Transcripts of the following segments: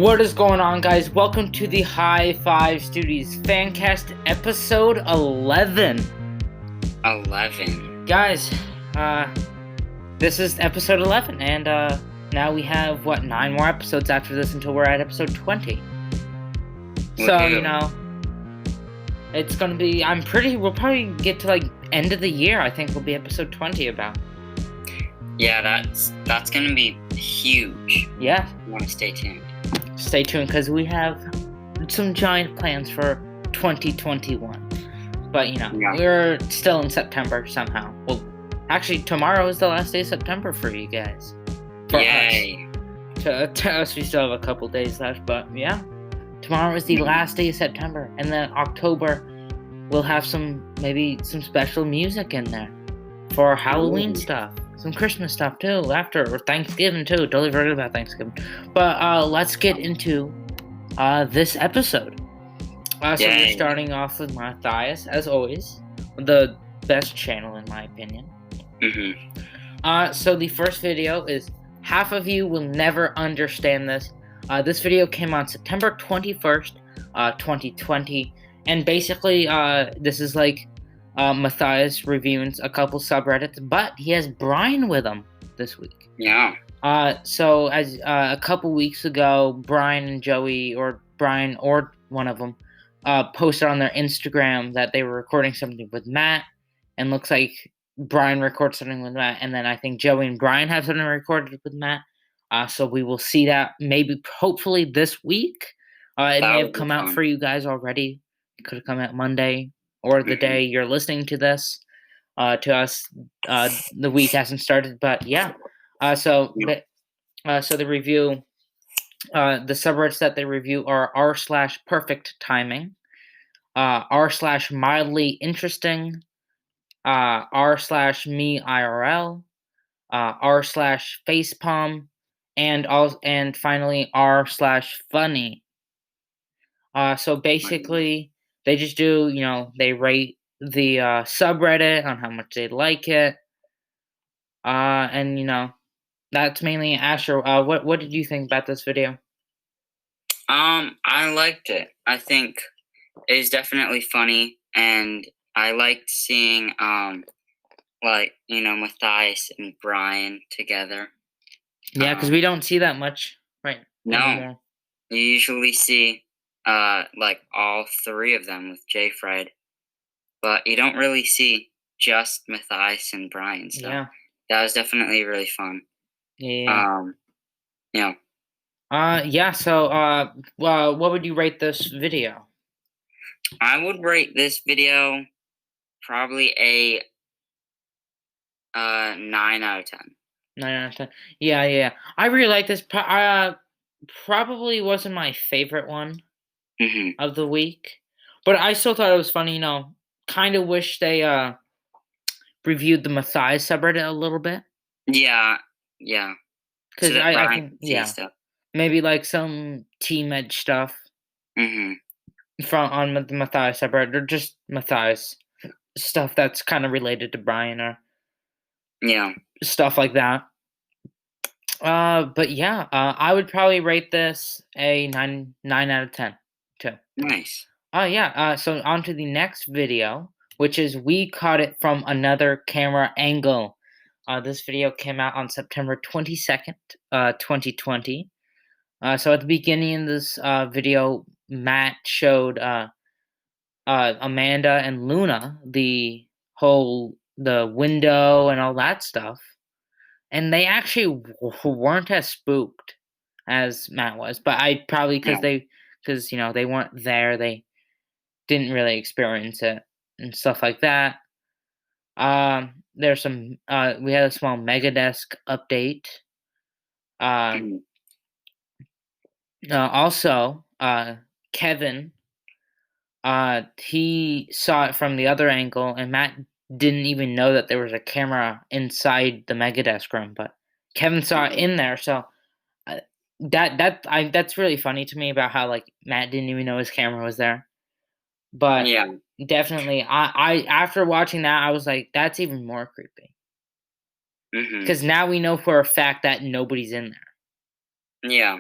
What is going on, guys? Welcome to the Hi5 Studios Fancast episode 11. 11. Guys, this is episode 11, and now we have, 9 more episodes after this until we're at episode 20. So, it's gonna be, we'll probably get to, end of the year, I think will be episode 20 about. Yeah, that's gonna be huge. Yeah. You wanna stay tuned. Stay tuned, because we have some giant plans for 2021. But, we're still in September somehow. Well, actually, tomorrow is the last day of September for you guys. For Yay. us. To us, we still have a couple days left, but yeah. Tomorrow is the last day of September, and then October, we'll have maybe some special music in there for Halloween stuff. Some Christmas stuff too, or Thanksgiving too. Totally forgot about Thanksgiving. But let's get into this episode. So we're starting off with Matthias, as always, the best channel in my opinion. So the first video is half of you will never understand this. This video came on September 21st, 2020, and basically this is Matthias reviewing a couple subreddits, but he has Brian with him this week. Yeah. So as a couple weeks ago, Brian and Joey, or Brian or one of them, posted on their Instagram that they were recording something with Matt, and looks like Brian records something with Matt, and then I think Joey and Brian have something recorded with Matt. So we will see that hopefully this week. It may have come out for you guys already. It could have come out Monday, or the day you're listening to this. To us, the week hasn't started, but yeah. So the review, the subreddits that they review are r/perfect timing, r/mildly interesting, r/me IRL, r/facepalm, and finally r/funny. So basically, they just do, they rate the subreddit on how much they like it. And that's mainly Asher. What did you think about this video? I liked it. I think it is definitely funny, and I liked seeing Matthias and Brian together. Yeah, because we don't see that much, right? No. Anymore. You usually see all three of them with J. Fred, but you don't really see just Matthias and Brian. So yeah, that was definitely really fun. Yeah. Yeah. So what would you rate this video? I would rate this video probably a 9 out of 10. 9 out of 10. Yeah. I really like this. Probably wasn't my favorite one of the week, but I still thought it was funny. Kind of wish they reviewed the Matthias subreddit a little bit. Yeah. Because I think stuff. Maybe some Team Edge stuff from on the Matthias subreddit, or just Matthias stuff that's kind of related to Brian, or stuff like that. But yeah, I would probably rate this a 9 out of 10 too. Nice. Yeah. So on to the next video, which is we caught it from another camera angle. This video came out on September 22nd, 2020. So at the beginning of this video, Matt showed Amanda and Luna the window and all that stuff. And they actually weren't as spooked as Matt was, but I probably because they weren't there, they didn't really experience it and stuff like that. There's some we had a small Megadesk update. Also, Kevin, he saw it from the other angle, and Matt didn't even know that there was a camera inside the Megadesk room, but Kevin saw it in there. So that's really funny to me about how Matt didn't even know his camera was there. But definitely, I after watching that, I was like, that's even more creepy. Because now we know for a fact that nobody's in there. Yeah.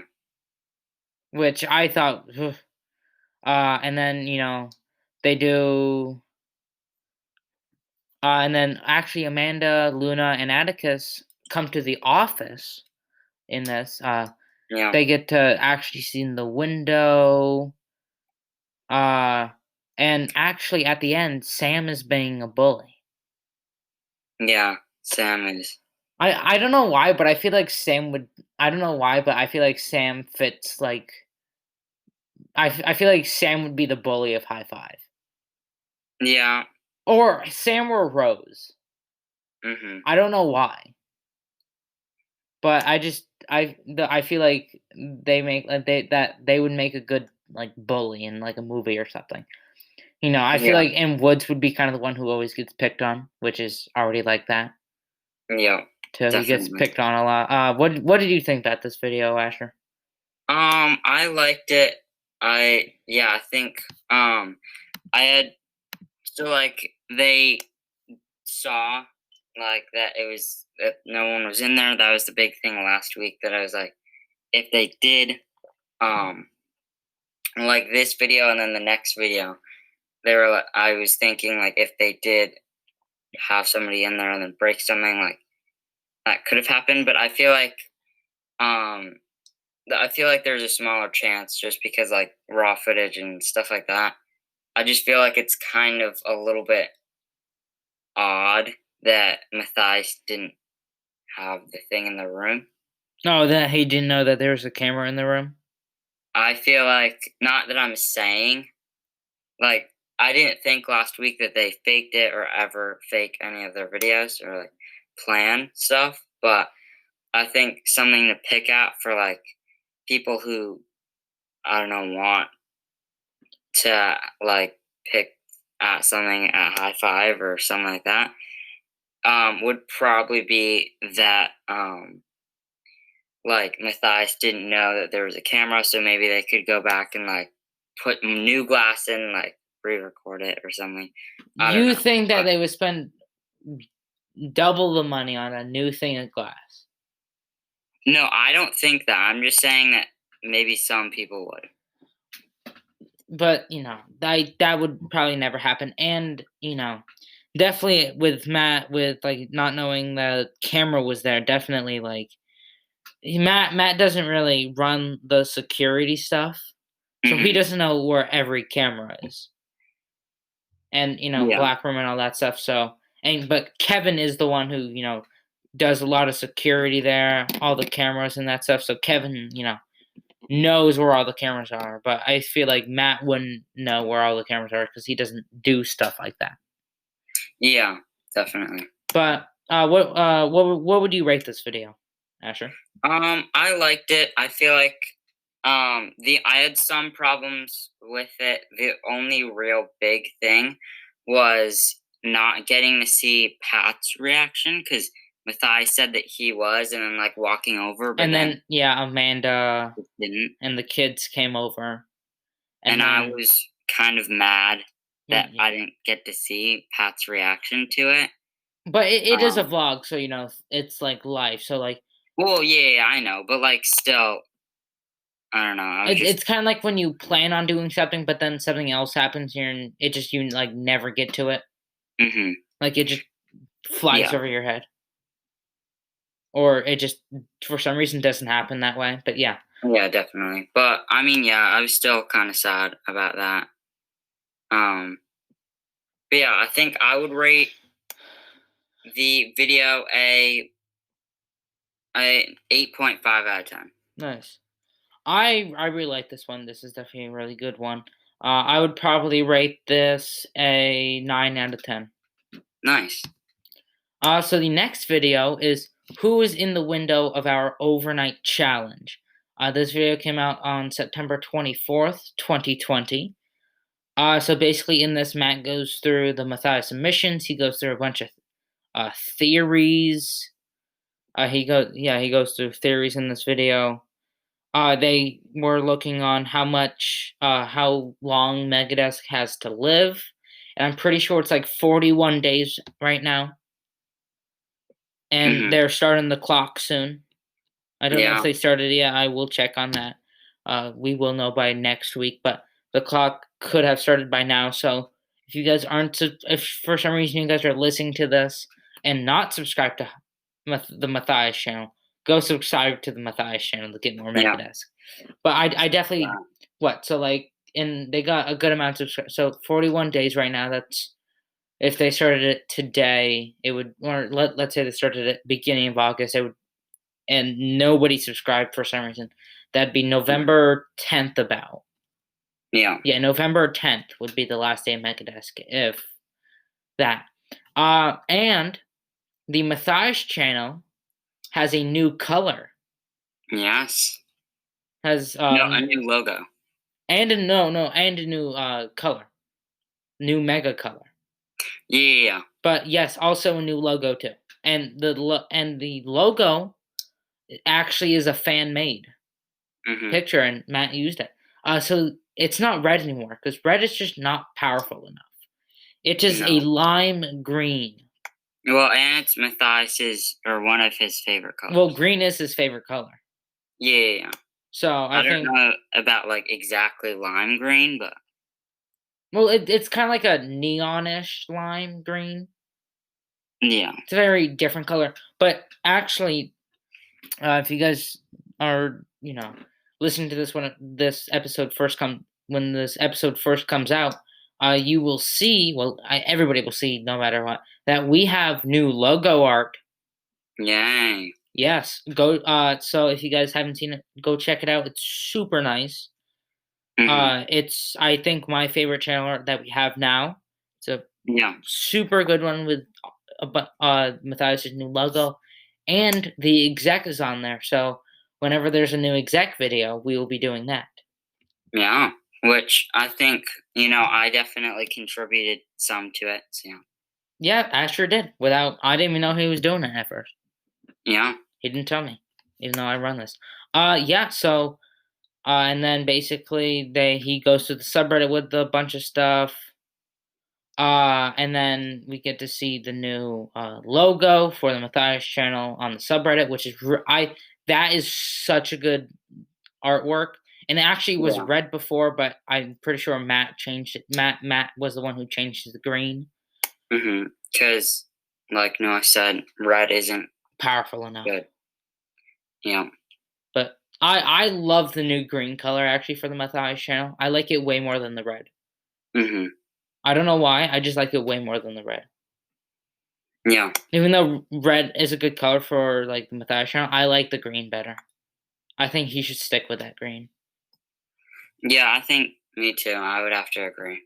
which I thought, and then they do, and then actually Amanda, Luna, and Atticus come to the office in this. Yeah. They get to actually see in the window. And actually at the end, Sam is being a bully. Yeah. Sam is. I don't know why, but I feel like Sam would. I don't know why, but I feel like Sam fits like. I feel like Sam would be the bully of Hi5, Yeah. or Sam or Roze. Mhm. I don't know why, but I feel like they would make a good like bully in like a movie or something. I feel Yeah. like and Woods would be kind of the one who always gets picked on, which is already like that. Yeah. Too. He gets Definitely. picked on a lot. What did you think about this video, Asher? I liked it. I think I had so like they saw like that it was that no one was in there. That was the big thing last week that I was like, if they did um like this video and then the next video, they were like, I was thinking like if they did have somebody in there and then break something, like that could have happened. But um I feel like there's a smaller chance just because like raw footage and stuff like that. I just feel like it's kind of a little bit odd that Matthias didn't have the thing in the room. No, that he didn't know that there was a camera in the room. I feel like not that I'm saying like I didn't think last week that they faked it or ever fake any of their videos or like plan stuff, but I think something to pick at for like people who I don't know want to like pick at something at Hi5 or something like that would probably be that like Matthias didn't know that there was a camera, so maybe they could go back and like put new glass in, like re-record it or something. I don't You know. think that they would spend double the money on a new thing of glass? No, I don't think that. I'm just saying that maybe some people would. But that would probably never happen. And definitely with Matt, with like not knowing the camera was there, definitely like Matt doesn't really run the security stuff, so he Hmm. doesn't know where every camera is. And Yeah, black room and all that stuff. But Kevin is the one who does a lot of security there, all the cameras and that stuff. So Kevin, knows where all the cameras are. But I feel like Matt wouldn't know where all the cameras are because he doesn't do stuff like that. yeah, definitely. But what would you rate this video, Asher? I liked it. I feel like the I had some problems with it. The only real big thing was not getting to see Pat's reaction because Matthias said that he was, and then like walking over, but And then then yeah, Amanda it didn't. and the kids came over, And and I then was kind of mad that yeah. I didn't get to see Pat's reaction to it. But it is a Um, vlog, so it's like live. So like well, yeah, I know, but like still, I don't know. I was just, it's kind of like when you plan on doing something, but then something else happens here, and it just you like never get to it. hmm Like it just flies yeah, over your head, or it just for some reason doesn't happen that way. But yeah, yeah, definitely. But I mean, yeah, I was still kind of sad about that. Um, but yeah, I think I would rate the video a 8.5 out of 10. nice. I really like this one. This is definitely a really good one. I would probably rate this a 9 out of 10. Nice. So the next video is who is in the window of our overnight challenge. This video came out on September 24th, 2020. So basically, in this, Matt goes through the Matthias emissions. He goes through a bunch of theories. He goes through theories in this video. They were looking on how long Megadeth has to live, and I'm pretty sure it's like 41 days right now, and Hmm. they're starting the clock soon. I don't know if Yeah. they started yet. I will check on that. We will know by next week, but the clock could have started by now. So if you guys aren't, if for some reason you guys are listening to this and not subscribed to the Matthias channel, go subscribe to the Matthias channel to get more Yeah. Megadesk. But I definitely so like, and they got a good amount of so 41 days right now. That's if they started it today, it would, or let's say they started at beginning of August, it would, and nobody subscribed for some reason. That'd be November 10th about. Yeah. Yeah, November 10th would be the last day of Megadesk, if that. And the Matthias channel has a new color. Yes. Has No, a new logo. and a and a new color. New mega color. Yeah. But yes, also a new logo too. And the logo actually is a fan made picture, and Matt used it. So it's not red anymore because red is just not powerful enough. It's just a No. lime green. Well, and it's Matthias's or one of his favorite colors. Well, green is his favorite color. Yeah. So I don't think know about like exactly lime green, but well, it's kind of like a neonish lime green. yeah. It's a very different color. But actually, if you guys are, listening to this when this episode first when this episode first comes out, you will see. Well, everybody will see, no matter what, that we have new logo art. Yay. Yes, go. So if you guys haven't seen it, go check it out. It's super nice. It's, I think, my favorite channel art that we have now. It's a super good one with Matthias' new logo, and the exec is on there. So whenever there's a new exec video, we will be doing that. Yeah. Which I think, I definitely contributed some to it. So Yeah, I sure did. I didn't even know he was doing it at first. yeah. He didn't tell me, even though I run this. Yeah. So, and then basically he goes to the subreddit with a bunch of stuff. And then we get to see the new logo for the Matthias channel on the subreddit, which is that is such a good artwork, and it actually was red before, but I'm pretty sure Matt changed it. Matt was the one who changed it to green. Because, like Noah said, red isn't powerful enough. Good. Yeah. But I love the new green color actually for the Matthias channel. I like it way more than the red. I don't know why. I just like it way more than the red. Yeah. Even though red is a good color for like the Matthias channel, I like the green better. I think he should stick with that green. Yeah, I think me too. I would have to agree.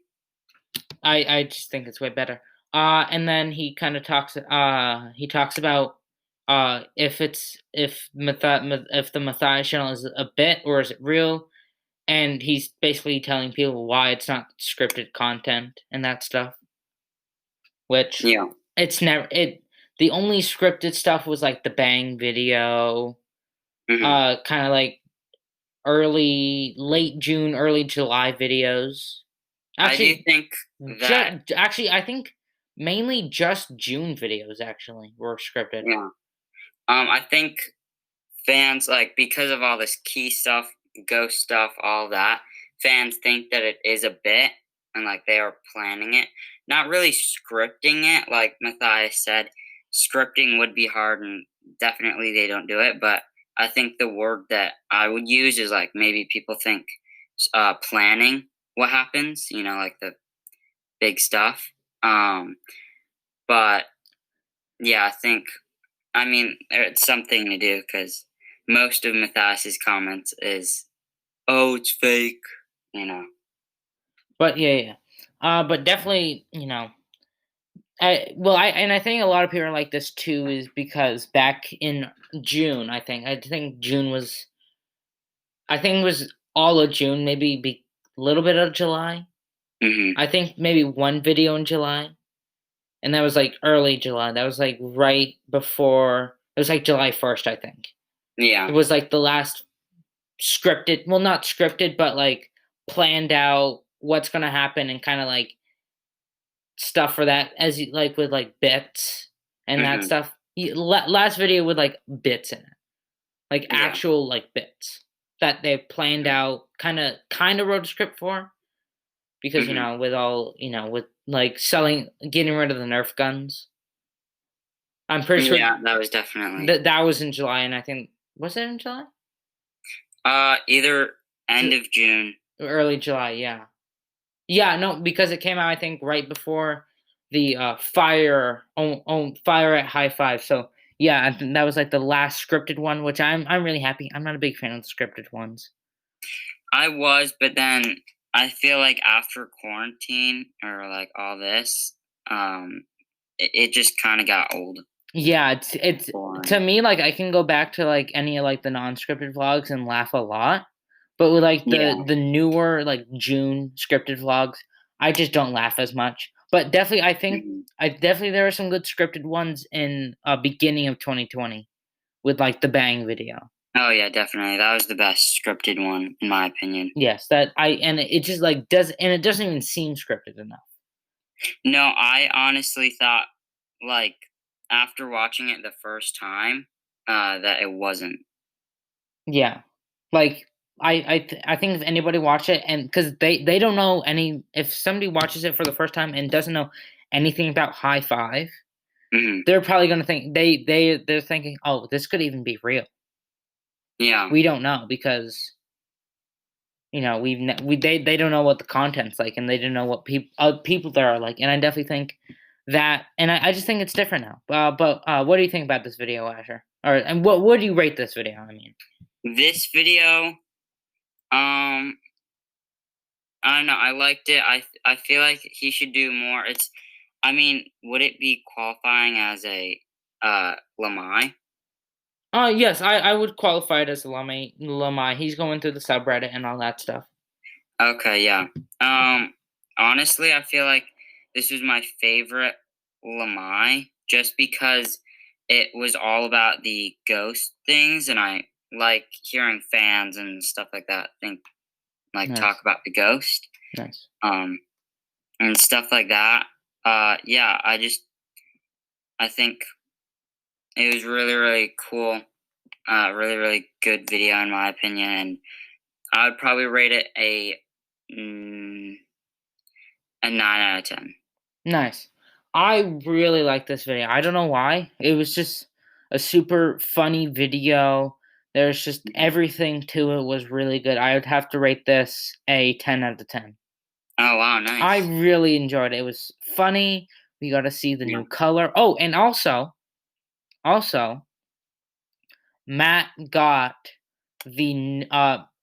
I just think it's way better. And then he kind of talks. He talks about if the Matthias channel is a bit or is it real, and he's basically telling people why it's not scripted content and that stuff. Which it's never it. The only scripted stuff was like the Bang video, kind of like late June, early July videos. Actually, I do think that I think mainly just June videos actually were scripted. Yeah. I think fans, like, because of all this key stuff, ghost stuff, all that, fans think that it is a bit and like they are planning it, not really scripting it. Like Matthias said, scripting would be hard and definitely they don't do it. But I think the word that I would use is like maybe people think planning what happens, like the big stuff. But yeah, I mean, it's something to do because most of Matthias's comments is, "Oh, it's fake," But yeah. But definitely, I think a lot of people are like this too, is because back in June, I think June was, it was all of June, maybe a little bit of July. I think maybe one video in July, and that was like early July. That was like right before. It was like July 1st, I think. Yeah. It was like the last scripted, well, not scripted, but like planned out what's gonna happen and kind of like stuff for that, as you like with like bits and that stuff. Last video with like bits in it, like actual like bits. that they've planned out, kind of wrote a script for, because Mm-hmm. with all with like getting rid of the Nerf guns. I'm pretty sure Yeah, that was definitely that was in July, and I think was it in July? either end Ju- of June. Early July, yeah. Yeah, no, because it came out I think right before the fire at Hi5. So yeah, I think that was like the last scripted one, which I'm really happy. I'm not a big fan of the scripted ones. I was, but then I feel like after quarantine or like all this, it just kind of got old, Yeah, it's to boring. me like I can go back to like any of like the non-scripted vlogs and laugh a lot, but with like Yeah. the newer like June scripted vlogs, I just don't laugh as much. But definitely, I think Hmm. I definitely there are some good scripted ones in beginning of 2020 with like the Bang video. Oh yeah, definitely. That was the best scripted one in my opinion. Yes, that I and it just like does and it doesn't even seem scripted enough. No, I honestly thought like after watching it the first time, that it wasn't. Yeah, like I think if anybody watch it and because they don't know any if somebody watches it for the first time and doesn't know anything about Hi5, Hmm. they're probably gonna think they're thinking, oh, this could even be real. Yeah. We don't know because they don't know what the content's like and they don't know what people there are like, and I definitely think that, and I just think it's different now. But what do you think about this video, Asher? Or and what do you rate this video? I mean, This video, um, I don't know. I liked it. I feel like he should do more. I mean, would it be qualifying as a Lamai? yes, I would qualify it as a Lamai. He's going through the subreddit and all that stuff. Okay, yeah. Um, Honestly, I feel like this was my favorite Lamai just because it was all about the ghost things, and I like hearing fans and stuff like that talk Nice, about the ghost, nice. um, and stuff like that. Yeah, I think it was really really cool, really really good video in my opinion, and I would probably rate it mm, a 9 out of 10. Nice. I really like this video. I don't know why. It was just a super funny video. There's just Mhm. everything to it was really good. I would have to rate this a 10 out of 10. Oh wow, I nice. really enjoyed it. It was funny. We got to see the Yeah. new color. Oh, and also Matt got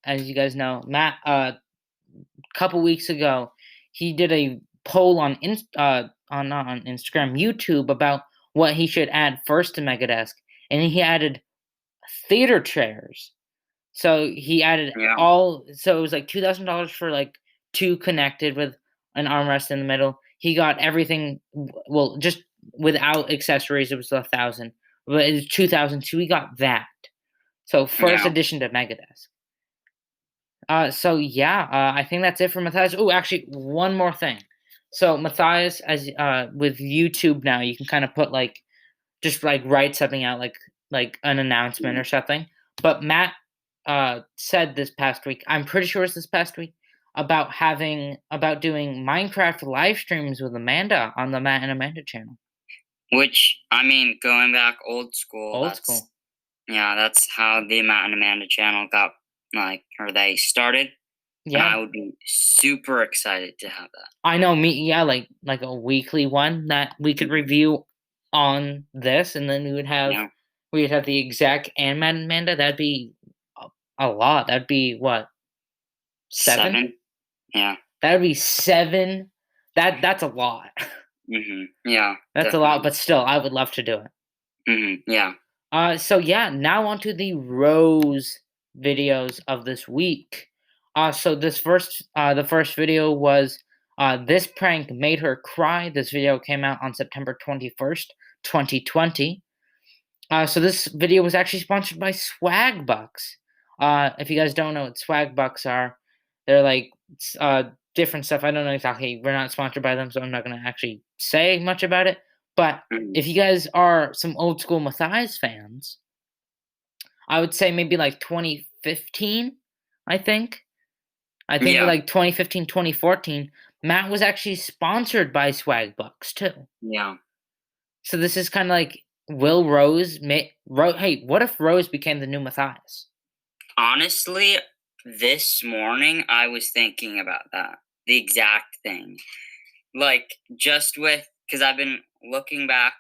as you guys know, Matt couple weeks ago, he did a poll on not on Instagram, YouTube about what he should add first to Megadesk, and he added theater chairs. So he added Yeah. all. So it was like $2,000 for like two connected with an armrest in the middle. He got everything. Well, just without accessories, it was 1,000, but it was 2,000. So we got that. So first Yeah. addition to Megadesk. So yeah, I think that's it for Matthias. Oh, actually, one more thing. So Matthias, as with YouTube now, you can kind of put like just like write something out, like an announcement Mhm. or something. But Matt said this past week, I'm pretty sure it's this past week, about doing Minecraft live streams with Amanda on the Matt and Amanda channel. Which I mean, going back old school, Old school. that's how the Matt and Amanda channel got or they started, and Yeah, I would be super excited to have that. I know me. Yeah, like a weekly one that we could Mhm. review on this, and then Yeah. we would have the exec and Amanda. That'd be a lot. That'd be what 7? 7. Yeah. That'd be 7. That's a lot. Yeah. That's a lot, Definitely. but still, I would love to do it. Yeah. So yeah, now onto the Roze videos of this week. So the first video was this prank made her cry. This video came out on September 21st, 2020. So this video was actually sponsored by Swag Bucks. If you guys don't know what Swag Bucks are, they're like different stuff. I don't know exactly. We're not sponsored by them, so I'm not gonna actually say much about it. But Mhm. if you guys are some old school Matthias fans, I would say maybe like 2015. I think. I think Yeah. like 2015, 2014, Matt was actually sponsored by Swag Bucks too. Yeah. So this is kind of like, will Roze hey, what if Roze became the new Matthias? Honestly, this morning I was thinking about that. The exact thing. Like, just with, because I've been looking back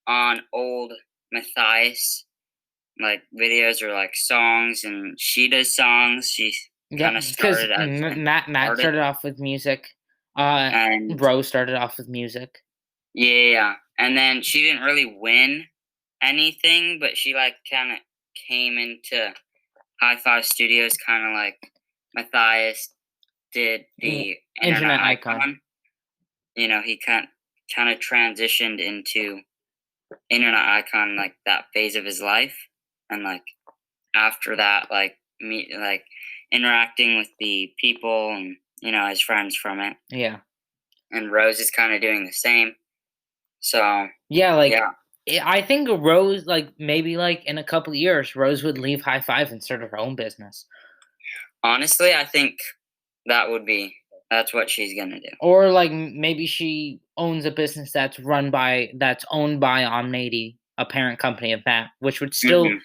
on old Matthias, like, videos or, like, songs, and she does songs. She Yep, kind of because started as an Matt artist, started off with music. Uh, and Rose started off with music. yeah, and then she didn't really win anything, but she, like, kinda came into Hi5 Studios kinda like Matthias did the internet Internet icon. icon. You know, he kinda transitioned into internet icon, like, that phase of his life, and, like, after that, like, interacting with the people and, his friends from it, Yeah. and Rose is kinda doing the same. So, Yeah, like yeah. I think Rose, like maybe like in a couple of years, Rose would leave Hi5 and start her own business, Honestly, I think that's what she's gonna do. or like maybe she owns a business that's owned by Omnady, a parent company of Matt, which would still Mhm.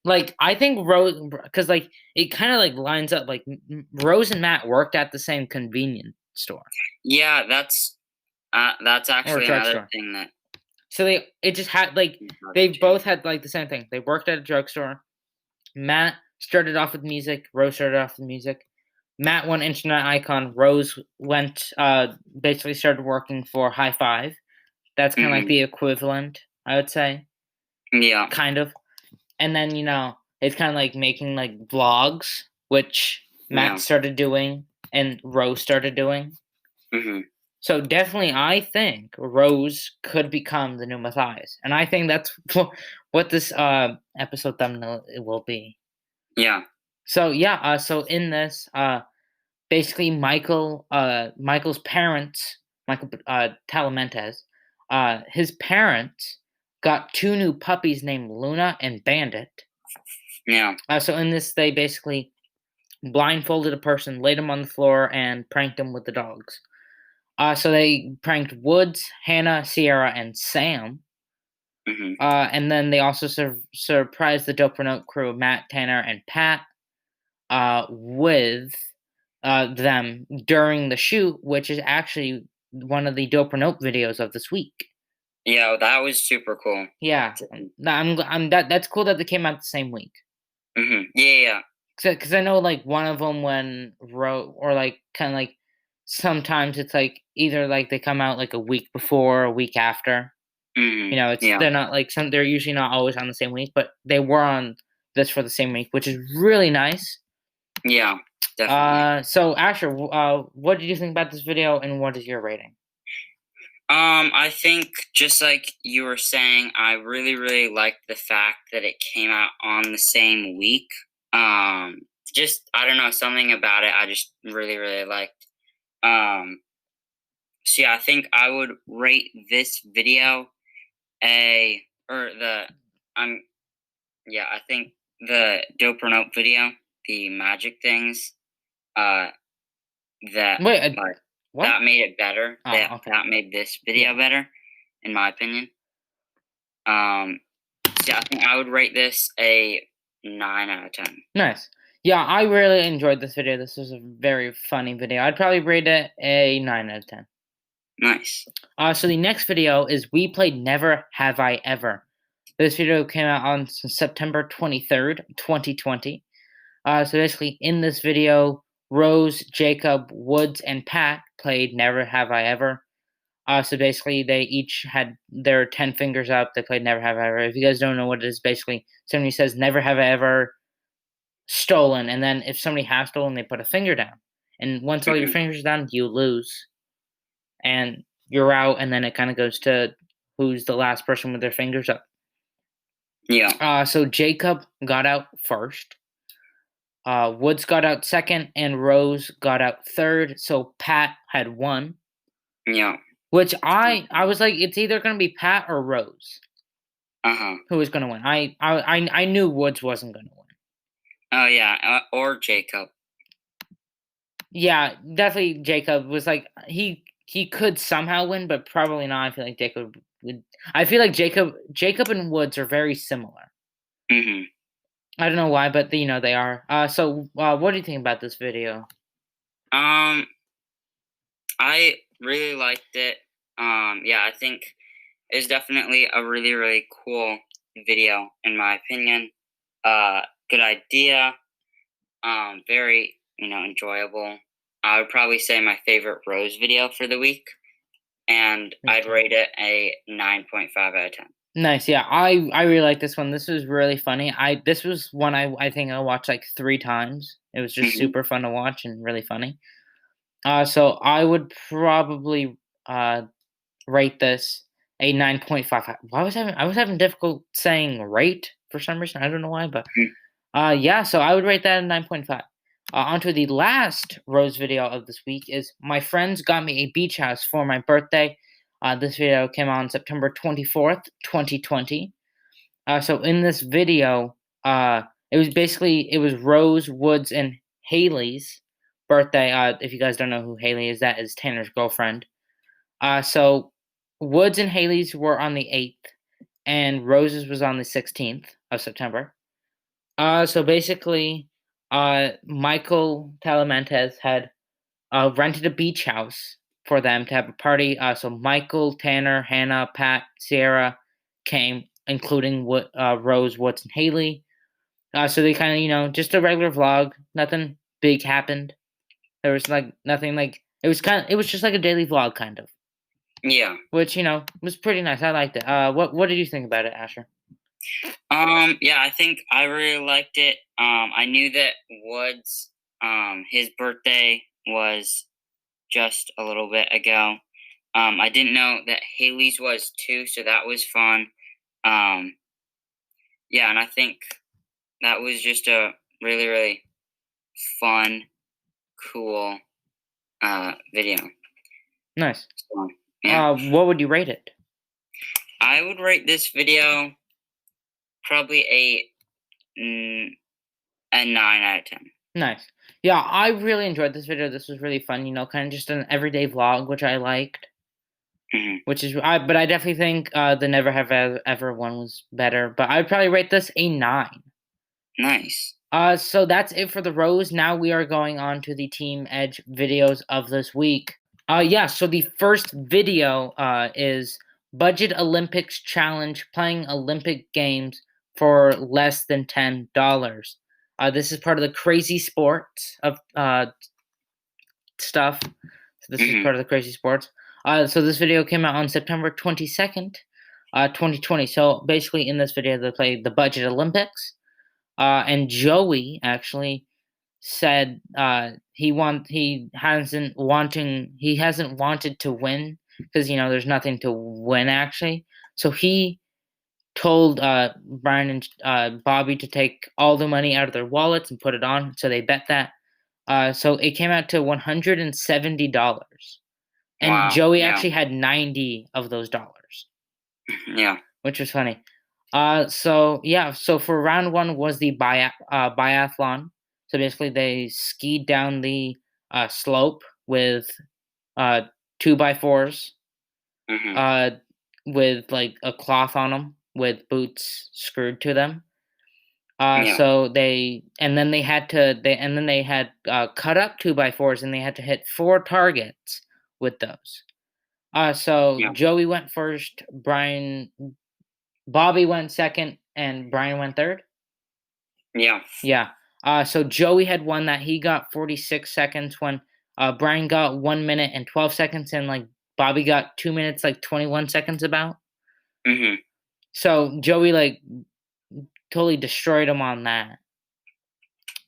like I think Rose, because like it kind of like lines up. Like Rose and Matt worked at the same convenience store Yeah, that's or actually another drugstore. thing that So it just had like can they probably both change. had like the same thing. They worked at a drugstore. Matt started off with music. Rose started off with music. Matt went internet icon. Rose went basically started working for Hi5. That's kind of like Mhm. the equivalent, I would say, Yeah, kind of. And then it's kind of like making like vlogs, which Matt yeah. started doing and Rose started doing. Mhm. So definitely, I think Rose could become the new Matthias, and I think that's what this episode thumbnail it will be. Yeah. So yeah, so in this, basically Michael's parents, Michael Talamentes, his parents got two new puppies named Luna and Bandit. Yeah. So in this, they basically blindfolded a person, laid him on the floor, and pranked him with the dogs. So they pranked Woods, Hannah, Sierra, and Sam. Mhm. And then they also surprised the Dope Note crew, Matt, Tanner, and Pat, with them during the shoot, which is actually one of the Dope Note videos of this week. Yeah, that was super cool. Yeah, that's cool that they came out the same week. Mhm. Yeah, yeah. Because I know like one of them when wrote or like kind of like sometimes it's like either like they come out like a week before, a week after. Mhm. It's Yeah. they're not like they're usually not always on the same week, but they were on this for the same week, which is really nice. Yeah, definitely. So Asher, what did you think about this video, and what is your rating? I think just like you were saying, I really, really liked the fact that it came out on the same week. Just I don't know, something about it I just really, really liked. So yeah, I think I would rate this video a or the I'm yeah, I think the dope or nope video, the magic things, uh that Wait, like what? that made it better. That Oh, okay. that made this video Yeah, better, in my opinion. So yeah, I think I would rate this a 9 out of 10. nice. Yeah, I really enjoyed this video. This was a very funny video. I'd probably rate it a 9 out of 10. Nice. So the next video is we played Never Have I Ever. This video came out on September 23rd, 2020. So basically, in this video, Rose, Jacob, Woods, and Pat played Never Have I Ever. So basically, they each had their 10 fingers up. They played Never Have I Ever. If you guys don't know what it is, basically, somebody says, Never have I ever stolen. And then if somebody has stolen, they put a finger down. And once all your Mhm. fingers are down, you lose. And you're out. And then it kind of goes to who's the last person with their fingers up. Yeah. So Jacob got out first. Woods got out second, and Rose got out third. So Pat had won. Yeah. Which I was like, it's either gonna be Pat or Rose Uh-huh. who was gonna win. I knew Woods wasn't gonna win. Oh yeah, or Jacob. Yeah, definitely Jacob was like he could somehow win, but probably not. I feel like Jacob would. I feel like Jacob and Woods are very similar. Hmm. I don't know why, but they are. So what do you think about this video? Um, I really liked it. Yeah, I think it's definitely a really, really cool video in my opinion. Good idea. Very, enjoyable. I would probably say my favorite Roze video for the week, and Me I'd too. rate it a 9.5 out of 10. Nice, yeah. I really like this one. This was really funny. This was one I think I watched like 3 times. It was just Hmm. super fun to watch and really funny. So I would probably uh rate this a 9.5. I was having difficult saying rate for some reason. I don't know why, but yeah. So I would rate that a 9.5. Onto the last Rose video of this week is my friends got me a beach house for my birthday. This video came out on September 24th, 2020. So in this video, it was Rose, Woods, and Haley's birthday. If you guys don't know who Haley is, that is Tanner's girlfriend. So Woods and Haley's were on the 8th, and Rose's was on the 16th of September. So basically, Michael Talamantes had rented a beach house for them to have a party. So Michael, Tanner, Hannah, Pat, Sierra came, including Rose, Woods, and Haley. So they kind of, just a regular vlog. Nothing big happened. There was like nothing like it was just like a daily vlog kind of, Yeah. which was pretty nice. I liked it. What did you think about it, Asher? Yeah, I think I really liked it. I knew that Woods, his birthday was just a little bit ago. I didn't know that Haley's was too, so that was fun. Um, yeah, and I think that was just a really, really fun, cool video. Nice. So, yeah, What would you rate it? I would rate this video probably a 9 out of 10. Nice. Yeah, I really enjoyed this video. This was really fun. Kind of just an everyday vlog, which I liked. Hmm. But I definitely think the Never Have Ever one was better. But I'd probably rate this a 9. Nice. So that's it for the Rose. Now we are going on to the Team Edge videos of this week. Yeah. So the first video is Budget Olympics Challenge, playing Olympic Games for less than $10. This is part of the crazy sports of stuff. So this is Hmm. part of the crazy sports. So this video came out on September 22nd, 2020. So basically, in this video, they played the Budget Olympics. And Joey actually said he hasn't wanted to win because there's nothing to win actually. So he told Brian and Bobby to take all the money out of their wallets and put it on. So they bet that. So it came out to $170, and Wow. Joey Yeah. actually had 90 of those dollars, Yeah. which was funny. So yeah, so for round one was the biathlon. So basically, they skied down the slope with 2x4s, Hmm. uh, with like a cloth on them with boots screwed to them. Yeah. So they had cut up 2x4s, and they had to hit 4 targets with those. So Yeah. Joey went first, Bobby went second, and Brian went third. Yeah. Yeah. So Joey had won that. He got 46 seconds when Brian got 1 minute and 12 seconds, and like Bobby got 2 minutes, like 21 seconds about. Hmm. So Joey like totally destroyed him on that.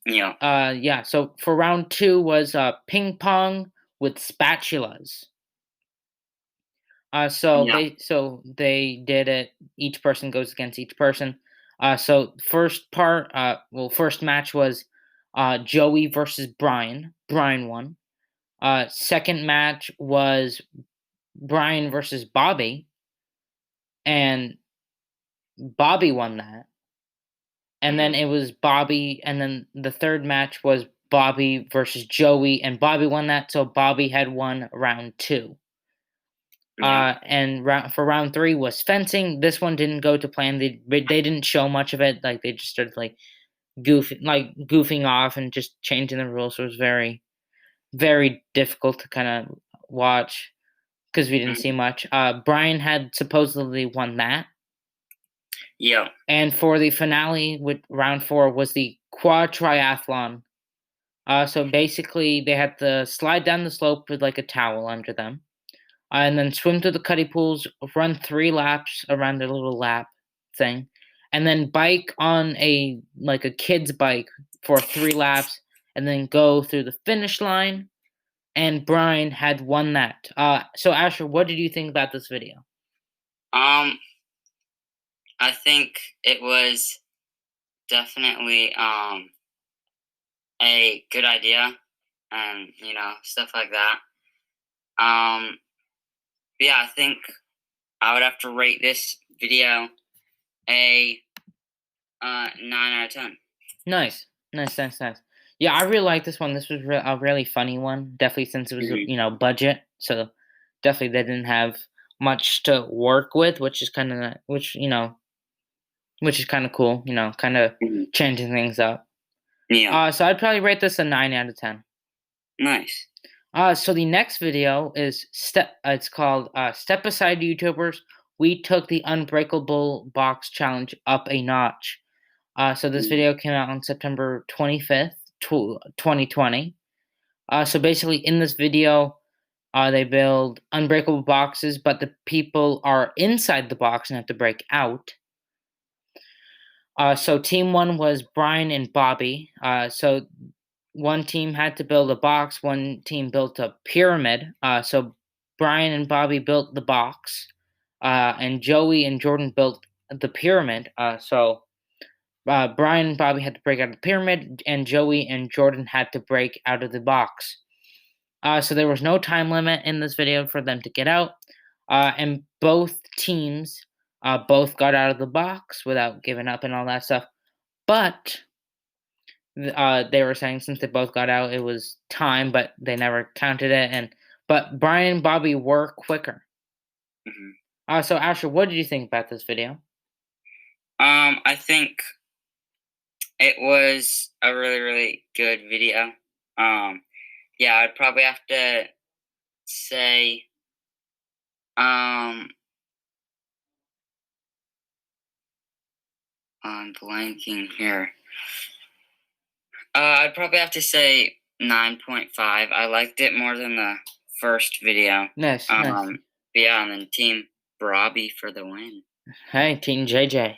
Yeah. Yeah. So for round two was ping pong with spatulas. Yeah. So they did it. Each person goes against each person. So first match was Joey versus Brian. Brian won. Second match was Brian versus Bobby, and Bobby won that. and then it was Bobby, and then the third match was Bobby versus Joey, and Bobby won that, so Bobby had won round 2. Yeah. And for round 3 was fencing. This one didn't go to plan. They didn't show much of it. Like they just started like goofing off and just changing the rules. So it was very, very difficult to kind of watch because we didn't see much. Brian had supposedly won that. Yeah. And for the finale with round 4 was the Quad Triathlon. So basically, they had to slide down the slope with like a towel under them, and then swim through the kiddie pools, run 3 laps around their little lap thing, and then bike on a kid's bike for 3 laps, and then go through the finish line. And Brian had won that. So Asher, what did you think about this video? I think it was definitely a good idea, and stuff like that. Yeah, I think I would have to rate this video a 9 out of 10. Nice. Yeah, I really like this one. This was a really funny one. Definitely since it was budget, so definitely they didn't have much to work with, which is kind of cool. Kind of changing things up. Yeah. So I'd probably rate this a 9 out of 10. Nice. So the next video is it's called Step Aside YouTubers. We took the Unbreakable Box Challenge up a notch. So this video came out on September 25th, 2020. So basically in this video, they build unbreakable boxes, but the people are inside the box and have to break out. So team 1 was Brian and Bobby. So one team had to build a box, one team built a pyramid. So Brian and Bobby built the box, and Joey and Jordan built the pyramid. So Brian and Bobby had to break out of the pyramid, and Joey and Jordan had to break out of the box. So there was no time limit in this video for them to get out, and both teams both got out of the box without giving up and all that stuff. But they were saying since they both got out, it was time, but they never counted it. But Brian and Bobby were quicker. So Asher, what did you think about this video? I think it was a really, really good video. Yeah, I'd probably have to say, I'm blanking here. I'd probably have to say 9.5. I liked it more than the first video. Nice. Yeah, and then Team Robbie for the win. Hey, Team JJ.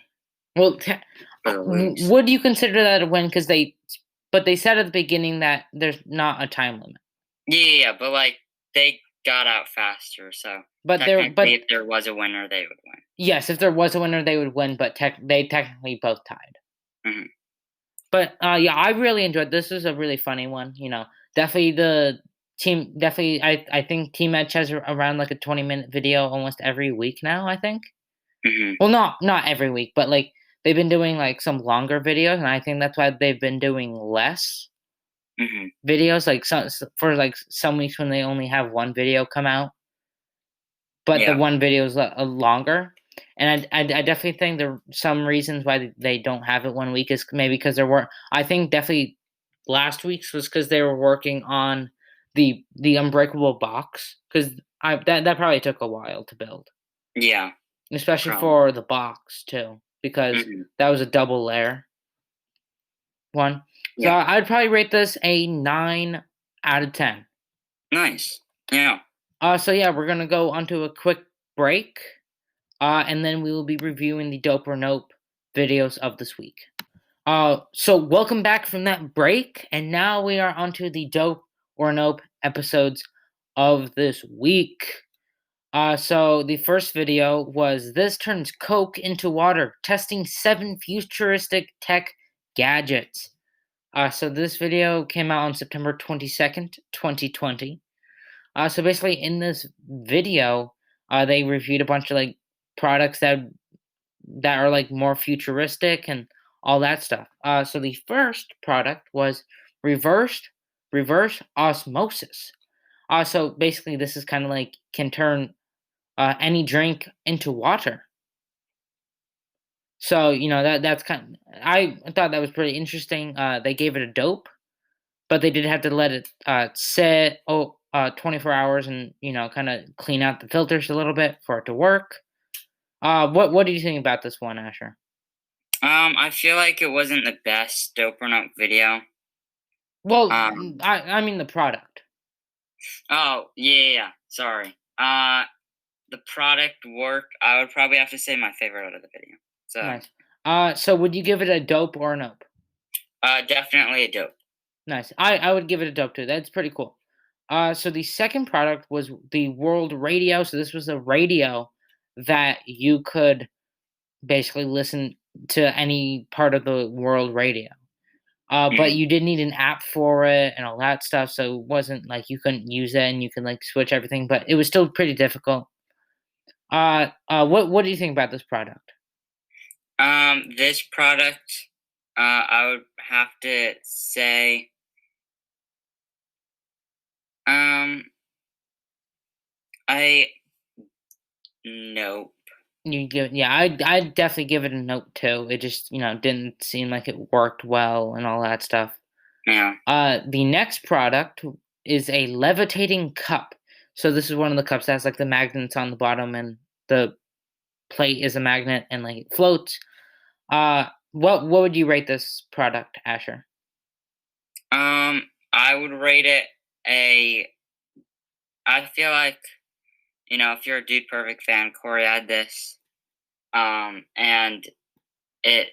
Well, would you consider that a win? Because they said at the beginning that there's not a time limit. Yeah, but like they got out faster, so. But if there was a winner, they would win. Yes, if there was a winner, they would win. But they technically both tied. But yeah, I really enjoyed this. This is a really funny one. Definitely the team. Definitely, I think Team Edge has around like a 20-minute video almost every week now. I think. Well, not every week, but like they've been doing like some longer videos, and I think that's why they've been doing less videos. Like for like some weeks when they only have one video come out, but the one video is longer. And I definitely think there are some reasons why they don't have it one week is maybe because I think definitely last week's was because they were working on the unbreakable box because that probably took a while to build. Yeah. Especially for the box too, because that was a double layer one. Yeah. So I'd probably rate this a 9 out of 10. Nice. Yeah. So yeah, we're gonna go onto a quick break. And then we will be reviewing the Dope or Nope videos of this week. So welcome back from that break, and now we are onto the Dope or Nope episodes of this week. So the first video was This Turns Coke into Water, testing 7 futuristic tech gadgets. So this video came out on September 22nd, 2020. So basically in this video, they reviewed a bunch of like products that are like more futuristic and all that stuff. So the first product was reversed reverse osmosis. So basically, this is kind of like can turn any drink into water. So that's kind. I thought that was pretty interesting. They gave it a dope, but they did have to let it sit 24 hours and kind of clean out the filters a little bit for it to work. What do you think about this one, Asher? I feel like it wasn't the best dope or nope video. Well, Um, I mean the product. oh yeah, sorry. The product worked. I would probably have to say my favorite out of the video. So, Nice. So would you give it a dope or a nope? definitely a dope. Nice. I would give it a dope too. That's pretty cool. So the second product was the World Radio. So this was a radio that you could basically listen to any part of the world radio. But Mhm. you did need an app for it and all that stuff. So it wasn't like you couldn't use it and you could like switch everything, but it was still pretty difficult. What do you think about this product? This product, I would have to say, um, I nope. You give Yeah, I'd definitely give it a note too. It just didn't seem like it worked well and all that stuff. Yeah. The next product is a levitating cup. So this is one of the cups that has like the magnets on the bottom, and the plate is a magnet and like it floats. What would you rate this product, Asher? I would rate it a. I feel like if you're a Dude Perfect fan, Corey had this, and it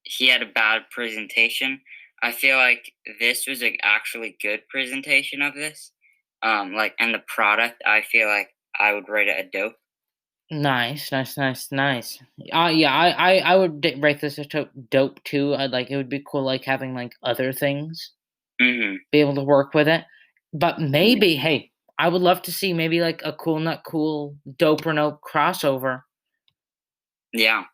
he had a bad presentation. I feel like this was a actually good presentation of this. And the product, I feel like I would rate it a dope. Nice, nice, nice, nice. Yeah, I would rate this as dope too. Like it would be cool, like having like other things Hmm. be able to work with it. But maybe, hey, I would love to see maybe like a cool not cool dope or nope crossover. Yeah.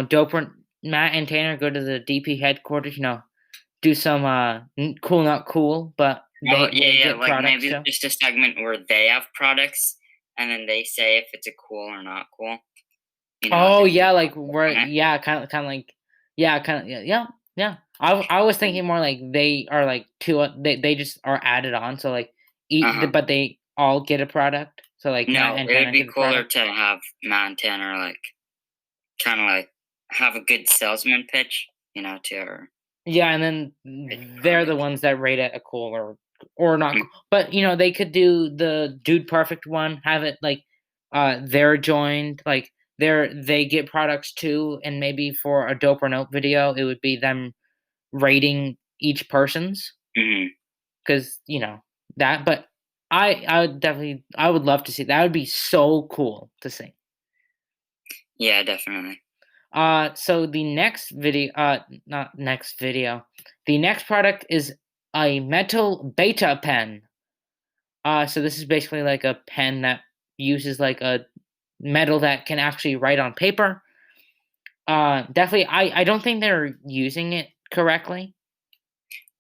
Dope or Matt and Tanner go to the DP headquarters. Do some cool not cool, but Oh, they yeah. get Like products maybe too. just a segment where they have products, and then they say if it's a cool or not cool. Oh If yeah, it's like where on it. yeah, kind of like yeah, kind of yeah. Yeah. I was thinking more like they are like two. They just are added on. So like Uh huh. but they all get a product. So like Matt No, and it would Tanner be get a cooler product. to have Matt and Tanner like kind of like have a good salesman pitch, to our Yeah, and pitch then they're the product. ones that rate it a cool or not. Mm. But they could do the Dude Perfect one. Have it like they're joined. Like they get products too, and maybe for a dope or note video, it would be them rating each person's. Mhm. Because that. But I would love to see that. Would be so cool to see. Yeah, definitely. So the next video, not next video, the next product is a metal beta pen. So this is basically like a pen that uses like a metal that can actually write on paper. Definitely, I don't think they're using it correctly.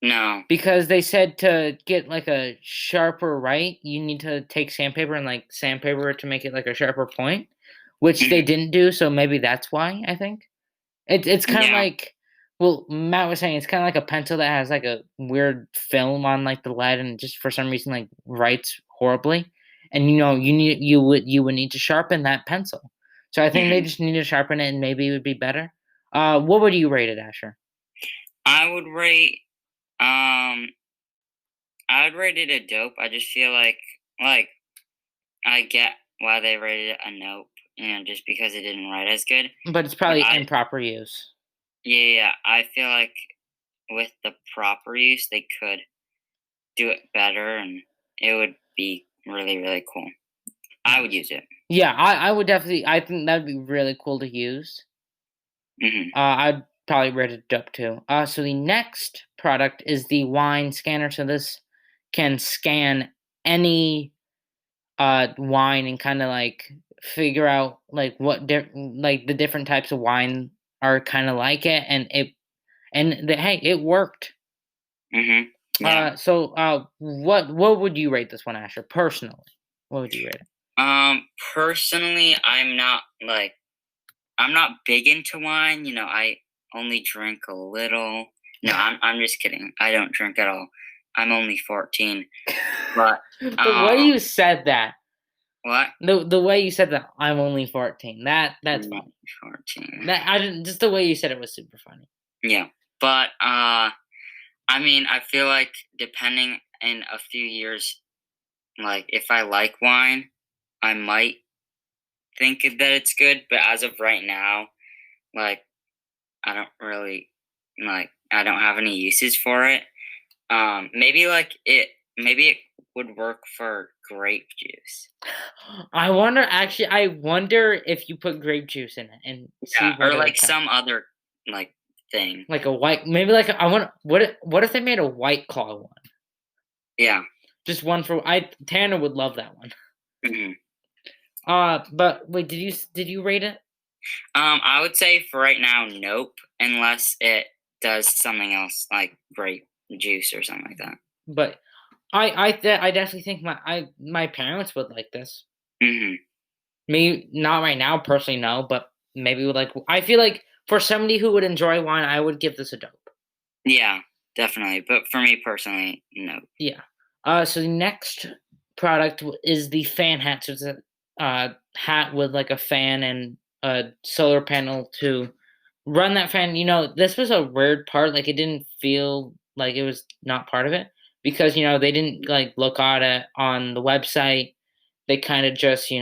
No. Because they said to get like a sharper right, you need to take sandpaper and like sandpaper it to make it like a sharper point, which they Mhm. didn't do. So maybe that's why I think it's kind of Yeah. like, well, Matt was saying it's kind of like a pencil that has like a weird film on like the lead and just for some reason like writes horribly, and you would need to sharpen that pencil. So I think they Mhm. just need to sharpen it and maybe it would be better. What would you rate it, Asher? I would rate um I would rate it a dope. I just feel like I get why they rated it a nope, just because it didn't write as good. But it's But probably improper use. yeah, I feel like with the proper use they could do it better and it would be really, really cool. I would Nice. use it. Yeah, I would definitely. I think that'd be really cool to use. Hmm. I'd probably rate it up too. So the next product is the wine scanner. So this can scan any wine and kind of like figure out like like the different types of wine are kind of like it, and and hey, it worked. Mhm. Yeah. What would you rate this one, Asher? Personally, what would you rate it? Personally, I'm not big into wine. I only drink a little. No, I'm just kidding. I don't drink at all. I'm only 14. But The way you said that, what? the way you said that, I'm only 14. That's I'm not funny. 14. That I didn't just the way you said it was super funny. Yeah. But I mean, I feel like depending in a few years, like if I like wine, I might think that it's good. But as of right now, like I don't really I don't have any uses for it. Maybe it would work for grape juice. I wonder if you put grape juice in it and see Yeah, what or it like would kind of some other like thing. like a white maybe like I want what if they made a white claw one? Yeah. Just one for I Tanner would love that one. hmm But wait, did you rate it? I would say for right now, nope, unless it does something else like grape juice or something like that. But I definitely think my parents would like this. hmm Me not right now personally no, but maybe would like I feel like for somebody who would enjoy wine, I would give this a dope. Yeah, definitely. But for me personally, no. Yeah. So the next product is the fan hat. So it's a hat with like a fan and a solar panel to run that fan. This was a weird part. Like it didn't feel like it was not part of it because they didn't like look at it on the website. They kind of just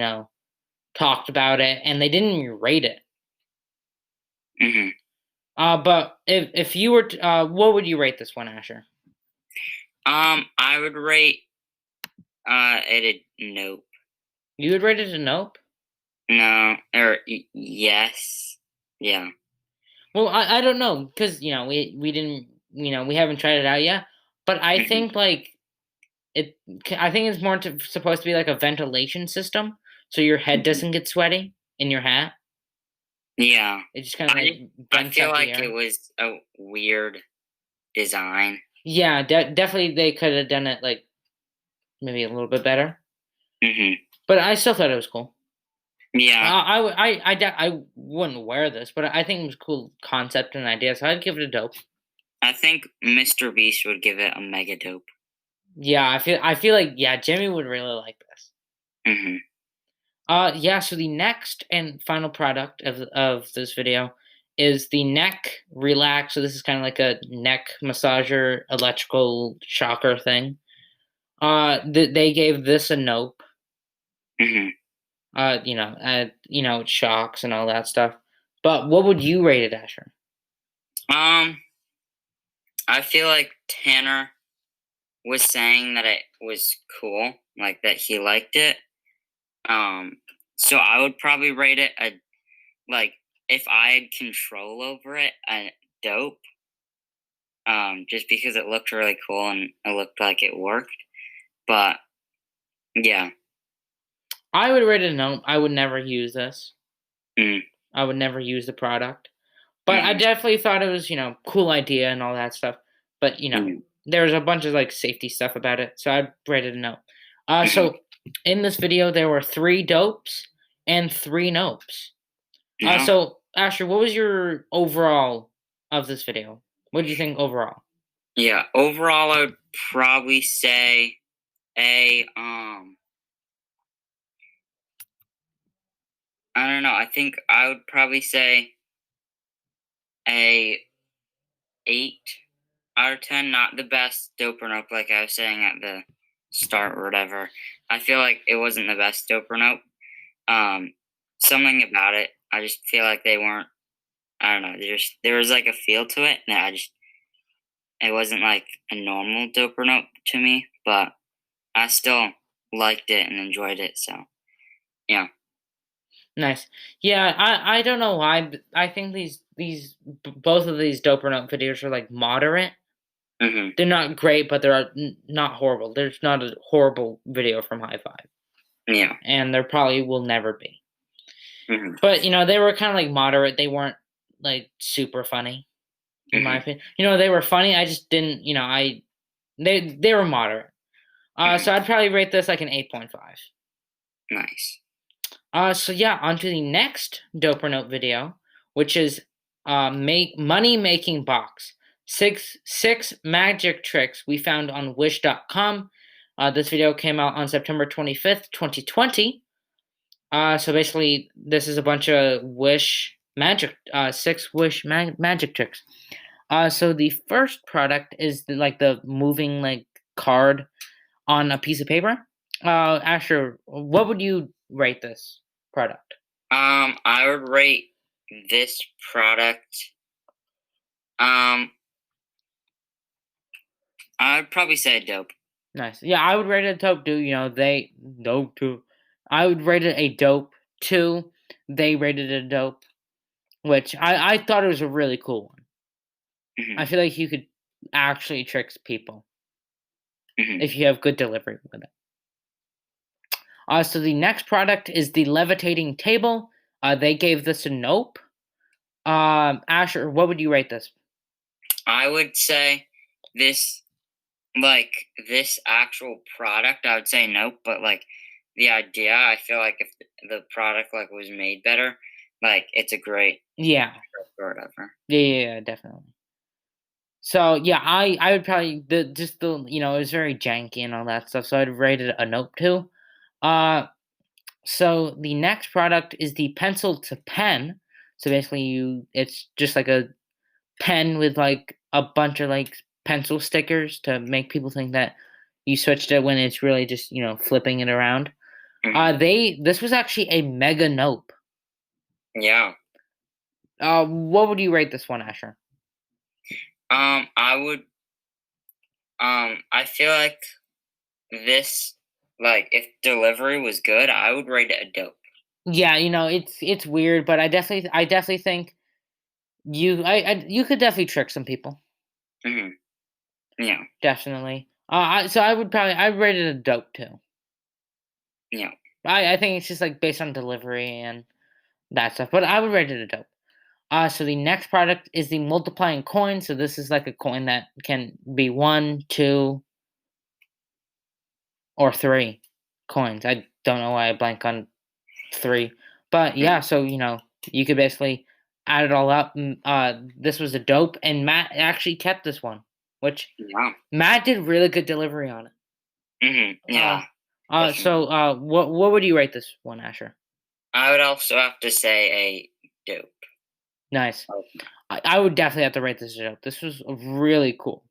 talked about it and they didn't even rate it. hmm But if you were, what would you rate this one, Asher? I would rate it a nope. You would rate it a nope. No, or yes, yeah. Well, I don't know because we didn't we haven't tried it out yet. But I hmm think like I think it's more supposed to be like a ventilation system, so your head hmm doesn't get sweaty in your hat. Yeah, It just kind of like I vents feel out the like it air. was a weird design. Yeah, definitely they could have done it like maybe a little bit better. hmm But I still thought it was cool. Yeah, I wouldn't wear this, but I think it was a cool concept and idea, so I'd give it a dope. I think Mr. Beast would give it a mega dope. Yeah, I feel like yeah, Jimmy would really like this. hmm Yeah, so the next and final product of this video is the neck relax. So this is kind of like a neck massager electrical shocker thing. They gave this a nope. hmm It shocks and all that stuff. But what would you rate it, Asher? Um, I feel like Tanner was saying that it was cool, like that he liked it. Um, so I would probably rate it a like if I had control over it, a dope. Just because it looked really cool and it looked like it worked. But yeah. I would rate it a nope. I would never use this. Mm, I would never use the product. But I hmm definitely thought it was, cool idea and all that stuff. But, hmm there's a bunch of like safety stuff about it. So I'd rate it a no. hmm So in this video, there were 3 dopes and 3 nopes. Yeah. So Asher, what was your overall of this video? What did you think overall? Yeah. Overall, I would probably say a I don't know. I think I would probably say a 8 out of 10. Not the best dope or nope, like I was saying at the start or whatever. I feel like it wasn't the best dope or nope. Um, Something about it, I just feel like they weren't. I don't know. There was like a feel to it that it wasn't like a normal dope or nope to me, but I still liked it and enjoyed it. So yeah. Nice. Yeah, I don't know why, but I think both of these dope or nope videos are like moderate. Mhm. They're not great, but they're not horrible. There's not a horrible video from Hi5, Yeah. and there probably will never be. Mhm. But they were kind of like moderate. They weren't like super funny. in my Mhm. opinion. They were funny. I just didn't. They were moderate. So Mhm. I'd probably rate this like an 8.5. Nice. So yeah, on to the next dope or note video, which is make money making box. Six magic tricks we found on wish.com. This video came out on September 25th, 2020. So basically this is a bunch of six wish magic tricks. So the first product is the moving like card on a piece of paper. Asher, what would you rate this product? I would rate this product. Um, I'd probably say dope. Nice. Yeah, I would rate it a dope too. They dope too. I would rate it a dope two. They rated it a dope, which I thought it was a really cool one. I Mhm. feel like you could actually trick people Mhm. if you have good delivery with it. So the next product is the Levitating Table. They gave this a nope. Asher, what would you rate this? I would say this, this actual product. I would say nope, but the idea, I feel like if the product was made better, it's a great Yeah, trick or whatever. yeah, definitely. So yeah, I would probably it was very janky and all that stuff. So I'd rate it a nope too. Uh, so the next product is the pencil to pen. So basically, it's just like a pen with like a bunch of like pencil stickers to make people think that you switched it when it's really just flipping it around. Mhm. This was actually a mega nope. Yeah. What would you rate this one, Asher? I would. I feel like this, if delivery was good, I would rate it a dope. Yeah, it's weird, but I definitely think you could definitely trick some people. Mhm. Yeah. Definitely. So I'd rate it a dope too. Yeah. I think it's just like based on delivery and that stuff, but I would rate it a dope. So the next product is the multiplying coin. So this is like a coin that can be one, two, or three coins. I don't know why I blank on three, but yeah. Mhm. So you could basically add it all up. This was a dope, and Matt actually kept this one, which Yeah. Matt did really good delivery on it. Uh, Yeah. Definitely. what would you rate this one, Asher? I would also have to say a dope. Nice. Oh. I would definitely have to rate this a dope. This was really cool.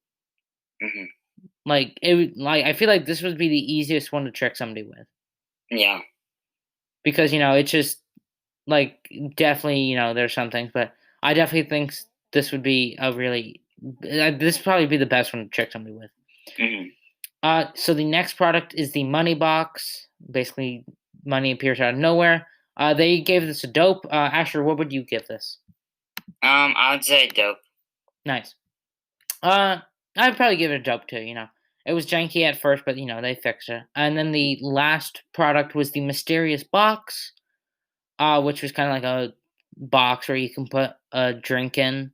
Mhm. I feel like this would be the easiest one to trick somebody with Yeah. because it's just like definitely there's some things, but I definitely think this would be a really this would probably be the best one to trick somebody with. Mhm. So the next product is the money box. Basically, money appears out of nowhere. They gave this a dope. Asher, what would you give this? I would say dope. Nice. Uh, I'd probably give it a dope too. It was janky at first, but they fixed it. And then the last product was the mysterious box, which was kind of like a box where you can put a drink in,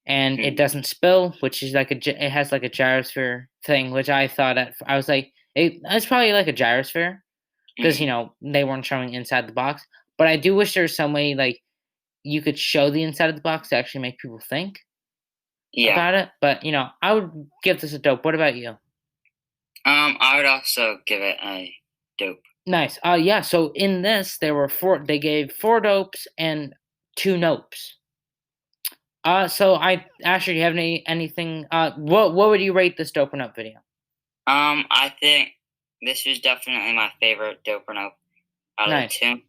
and it Mhm. doesn't spill, which is like it has like a gyrosphere thing, which I was like it's probably like a gyrosphere because Mhm. they weren't showing inside the box. But I do wish there was some way like you could show the inside of the box to actually make people think Yeah. about it. But I would give this a dope. What about you? I would also give it a dope. Nice. Yeah. So in this, there were four. They gave four dopes and two nopes. So Asher, do you have anything? What would you rate this dope or nope video? I think this was definitely my favorite dope or nope out of the Nice. two.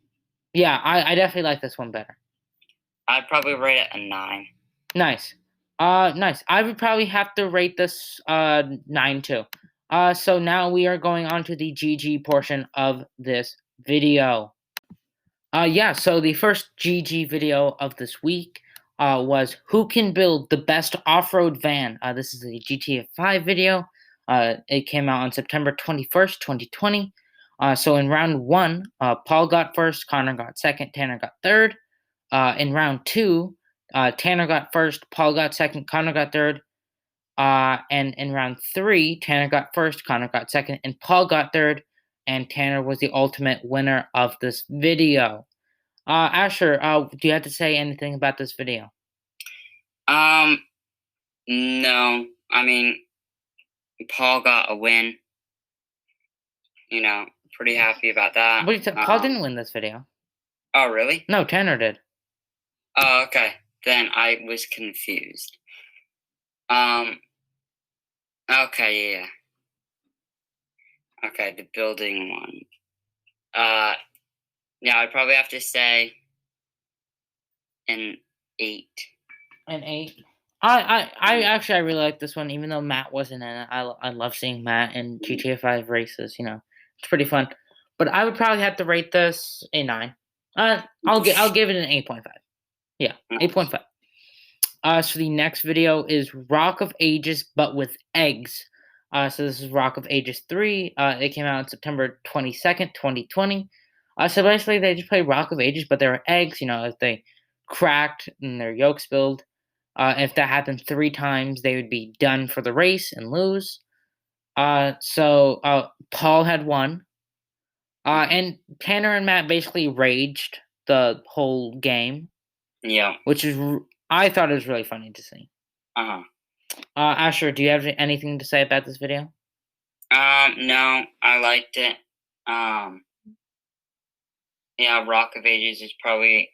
Yeah, I definitely like this one better. I'd probably rate it a 9. Nice. Nice. I would probably have to rate this 9 too. So now we are going on to the GG portion of this video. Yeah, so the first GG video of this week was who can build the best off-road van. This is a GTA 5 video. It came out on September 21st, 2020. So in round one, Paul got first, Connor got second, Tanner got third. In round two, Tanner got first, Paul got second, Connor got third. And in round 3, Tanner got first, Connor got second, and Paul got third. And Tanner was the ultimate winner of this video. Asher, do you have to say anything about this video? No. I mean, Paul got a win. Pretty happy about that. Paul didn't win this video. Oh, really? No, Tanner did. Oh, okay. Then I was confused. Okay, yeah. Okay, the building one. Yeah, I'd probably have to say an 8. An 8. I really like this one, even though Matt wasn't in it. I love seeing Matt in GTA 5 races. It's pretty fun. But I would probably have to rate this a 9. I'll give it an 8.5. Yeah, 8.5. So the next video is Rock of Ages, but with eggs. So this is Rock of Ages 3. It came out on September 22nd, 2020. So basically, they just play Rock of Ages, but there are eggs. If they cracked and their yolk spilled. If that happened 3 times, they would be done for the race and lose. So Paul had won. And Tanner and Matt basically raged the whole game. Yeah. Which is, I thought it was really funny to see. Asher, do you have anything to say about this video? No, I liked it. Yeah, Rock of Ages is probably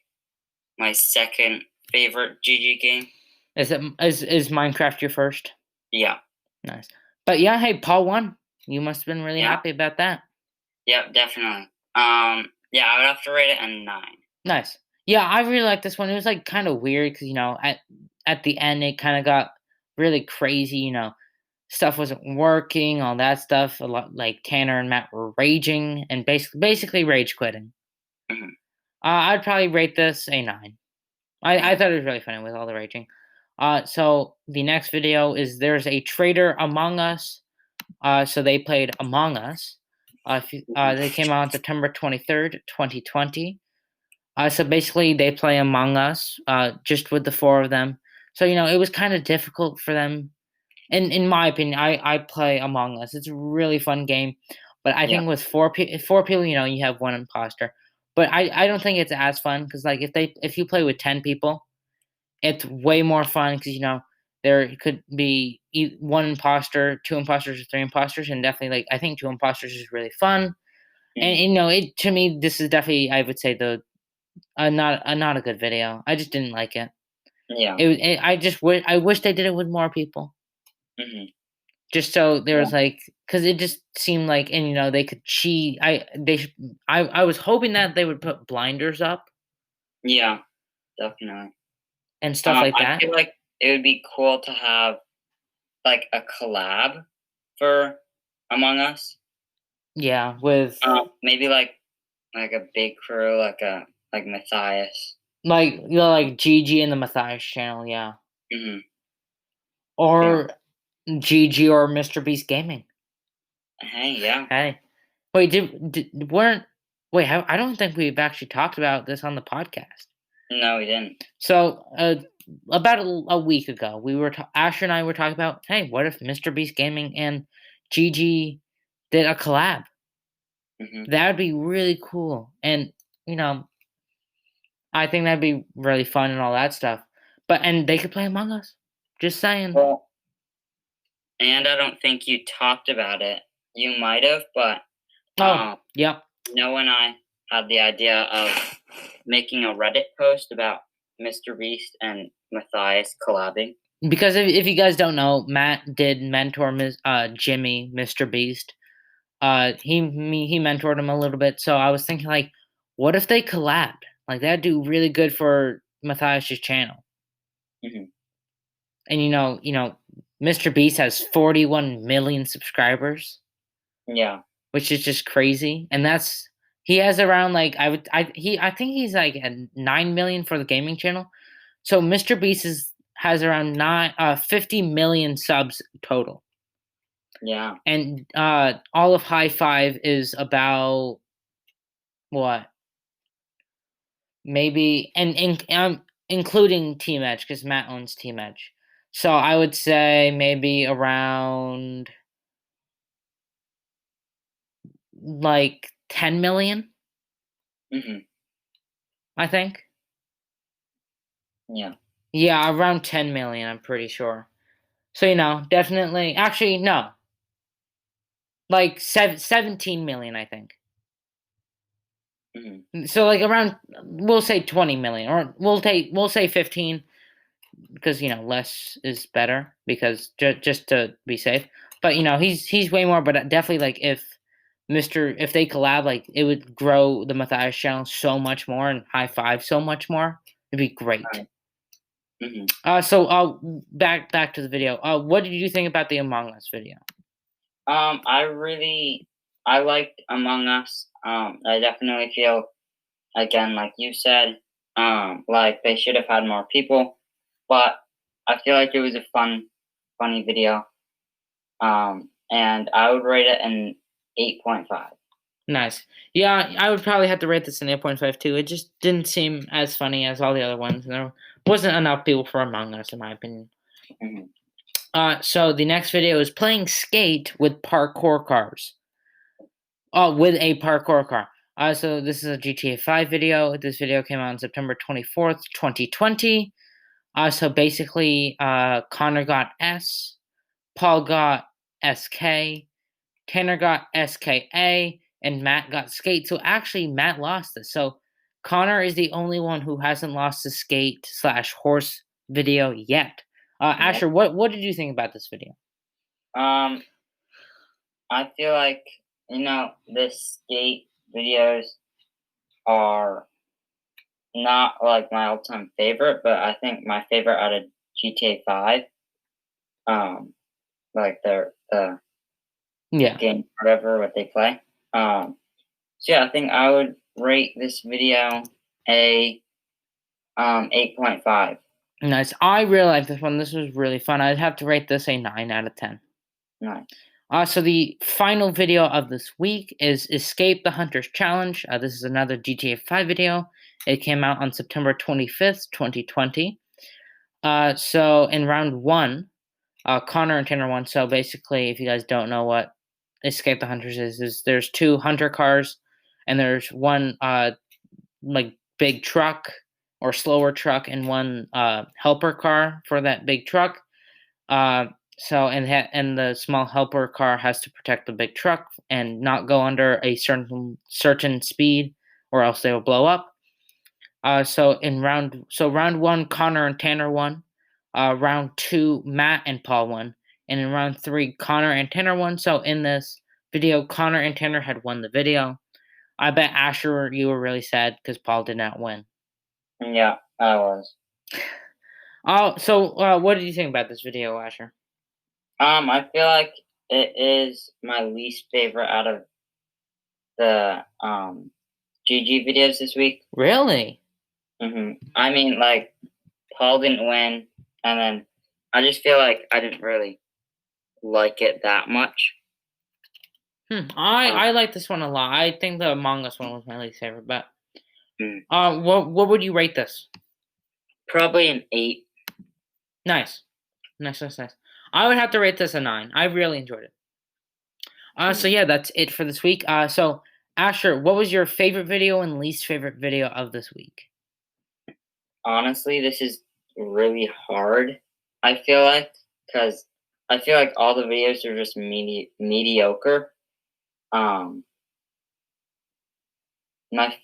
my second favorite GG game. Is Minecraft your first? Yeah. Nice. But yeah, hey, Paul won. You must have been really happy about that. Yep, definitely. Yeah, I would have to rate it a 9. Nice. Yeah, I really like this one. It was like kind of weird because at the end it kind of got really crazy. Stuff wasn't working, all that stuff. A lot like Tanner and Matt were raging and basically rage quitting. Mhm. I'd probably rate this a 9. I thought it was really funny with all the raging. So the next video is there's a traitor among us. So they played Among Us. They came out on September 23rd, 2020. So basically, they play Among Us, just with the 4 of them. So it was kind of difficult for them. And in my opinion, I play Among Us. It's a really fun game, but I think with 4 people, you have 1 imposter. But I don't think it's as fun because like if you play with 10 people, it's way more fun because there could be 1 imposter, 2 imposters, or 3 imposters, and definitely I think 2 imposters is really fun. And it to me this is definitely I would say not a good video. I just didn't like it. Yeah. I wish they did it with more people. Mhm. Just so there was because it just seemed like and they could cheat. I was hoping that they would put blinders up. Yeah, definitely. And stuff like that. I feel like it would be cool to have like a collab for Among Us. Yeah, with maybe like a big crew, like Matthias. Like Gigi and the Matthias channel, yeah. Mhm. Or Gigi or Mr. Beast Gaming. Hey, yeah. Hey. Wait, I don't think we've actually talked about this on the podcast. No, we didn't. So, about a week ago, Asher and I were talking about, hey, what if Mr. Beast Gaming and Gigi did a collab? That would be really cool. And, I think that'd be really fun and all that stuff. And they could play Among Us. Just saying. Well, and I don't think you talked about it. You might have, but yep. Noah and I had the idea of making a Reddit post about Mr. Beast and Matthias collabing. Because if you guys don't know, Matt did mentor Jimmy, Mr. Beast. He mentored him a little bit. So I was thinking, what if they collabed? That'd do really good for Matthias's channel. Mm-hmm. And Mr. Beast has 41 million subscribers. Yeah. Which is just crazy. And he has around I think he's at 9 million for the gaming channel. So Mr. Beast has around 50 million subs total. Yeah. And all of Hi5 is about what? Maybe and including Team Edge, because Matt owns Team Edge. So I would say maybe around like 10 million, I think. Yeah. Yeah, around 10 million, I'm pretty sure. So, definitely. Actually, no. Like 17 million, I think. So, like around, we'll say 20 million, or we'll say 15, because less is better, because just to be safe. But he's way more. But definitely, like if they collab, like it would grow the Matthias channel so much more, and Hi5 so much more. It'd be great. So back to the video. What did you think about the Among Us video? I liked Among Us. I definitely feel, again, like you said, like they should have had more people, but I feel like it was a funny video. And I would rate it an 8.5. Nice. Yeah, I would probably have to rate this an 8.5 too. It just didn't seem as funny as all the other ones. There wasn't enough people for Among Us, in my opinion. So the next video is playing skate with parkour cars. With a parkour car. So this is a GTA 5 video. This video came out on September 24th, 2020. So basically, Connor got S, Paul got SK, Tanner got SKA, and Matt got skate. So actually, Matt lost this. So Connor is the only one who hasn't lost the skate/horse video yet. Asher, what did you think about this video? I feel like the skate videos are not like my all-time favorite, but I think my favorite out of GTA 5. Like the game, whatever what they play. So yeah, I think I would rate this video a 8.5. Nice. I really like this one. This was really fun. I'd have to rate this a 9 out of 10. Nice. So the final video of this week is Escape the Hunters Challenge. This is another GTA 5 video. It came out on September 25th, 2020. So in round 1, Connor and Tanner won. So basically, if you guys don't know what Escape the Hunters is there's 2 hunter cars, and there's one like big truck or slower truck, and one helper car for that big truck. And the small helper car has to protect the big truck and not go under a certain speed, or else they will blow up. So round 1, Connor and Tanner won. Round 2, Matt and Paul won, and in round 3, Connor and Tanner won. So in this video, Connor and Tanner had won the video. I bet Asher, you were really sad because Paul did not win. Yeah, I was. So what did you think about this video, Asher? I feel like it is my least favorite out of the GG videos this week. Really? I mean, like, Paul didn't win, and then I just feel like I didn't really like it that much. I like this one a lot. I think the Among Us one was my least favorite, but what would you rate this? Probably an 8. Nice. I would have to rate this a 9. I really enjoyed it. So yeah, that's it for this week. So Asher, what was your favorite video and least favorite video of this week? Honestly, this is really hard, I feel like, because I feel like all the videos are just mediocre. My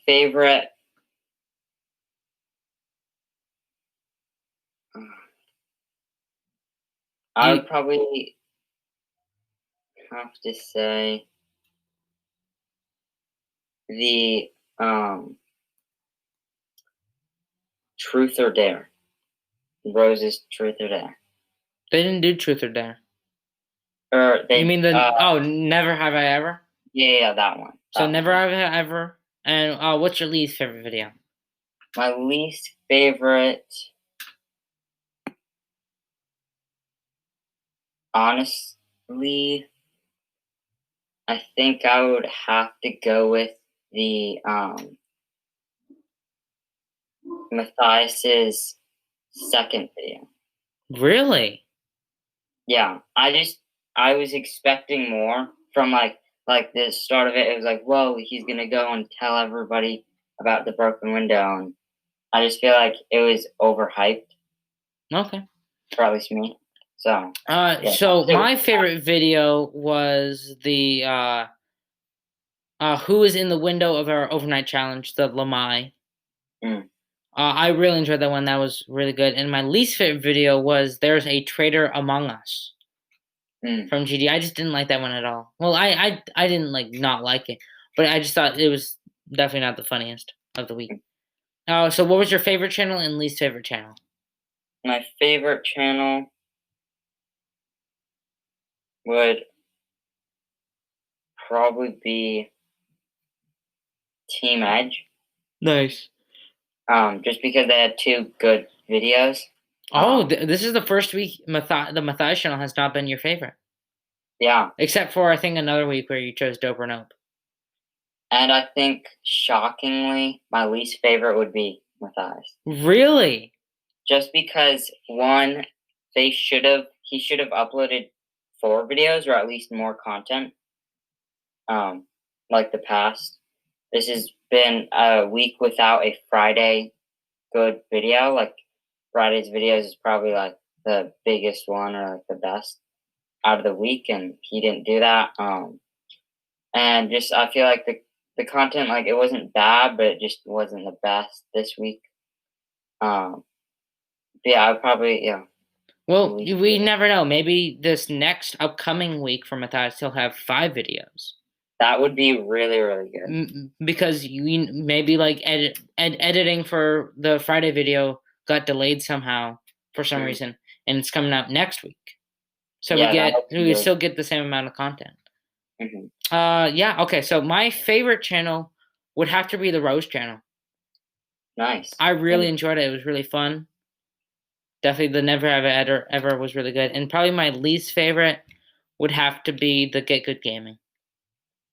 favorite, I would probably have to say the Truth or Dare. Roze's Truth or Dare. They didn't do Truth or Dare. You mean the Never Have I Ever? Yeah, that one. So Never Have I Ever. And what's your least favorite video? My least favorite, honestly, I think I would have to go with the Matthias's second video. Really? Yeah, I was expecting more from like the start of it. It was like, whoa, he's gonna go and tell everybody about the broken window, and I just feel like it was overhyped, Okay. for at least me. So yeah. So my favorite video was the who is in the window of our overnight challenge, the Lamai. Mm. I really enjoyed that one. That was really good. And my least favorite video was There's a Traitor Among Us from GD. I just didn't like that one at all. Well, I didn't not like it, but I just thought it was definitely not the funniest of the week. So what was your favorite channel and least favorite channel? My favorite channel would probably be Team Edge. Nice. Just because they had 2 good videos. This is the first week the Matthias channel has not been your favorite. Yeah. Except for, I think, another week where you chose Dope or Nope. And I think, shockingly, my least favorite would be Matthias. Really? Just because, one, he should have uploaded 4 videos or at least more content. Like the past. This has been a week without a Friday good video. Like, Friday's videos is probably like the biggest one or like the best out of the week, and he didn't do that. And just I feel like the content, like, it wasn't bad, but it just wasn't the best this week. Yeah, Well, we never know. Maybe this next upcoming week for Matthias he'll have 5 videos. That would be really, really good. Because you maybe editing for the Friday video got delayed somehow for some reason, and it's coming out next week. So we still get the same amount of content. Mm-hmm. Okay. So my favorite channel would have to be the Roze channel. Nice. I really enjoyed it. It was really fun. Definitely the Never Have Ever was really good. And probably my least favorite would have to be the Get Good Gaming.